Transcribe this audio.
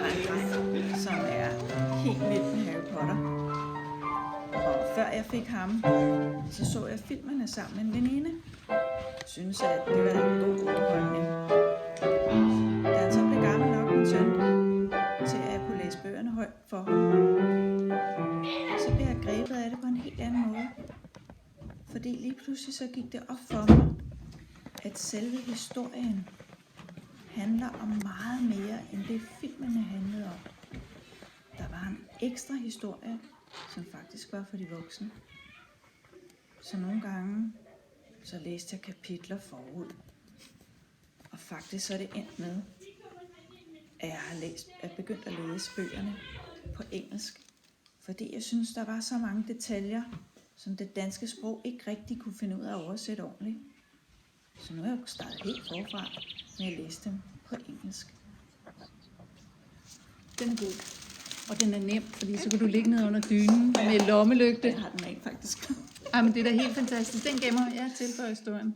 har en dreng, som er helt vild med Harry Potter. Og før jeg fik ham, så jeg filmene sammen med en veninde. Jeg synes, at det var en god underholdning. Da han så blev gammel nok, min søn, til at jeg kunne læse bøgerne højt for ham, så blev jeg grebet af det på en helt anden måde. Fordi lige pludselig så gik det op for mig, at selve historien handler om meget mere, end det filmene handlede om. Der var en ekstra historie, som faktisk var for de voksne. Så nogle gange, så læste jeg kapitler forud. Og faktisk så er det endt med, at jeg er begyndt at læse bøgerne på engelsk. Fordi jeg synes, der var så mange detaljer, som det danske sprog ikke rigtig kunne finde ud af at oversætte ordentligt. Så nu er jeg startet helt forfra med at læse dem på engelsk. Den er god. Og den er nem, fordi så kan du ligge ned under dynen med lommelygte. Det har den rent faktisk. Jamen, det er da helt fantastisk. Den gemmer jeg til for historien.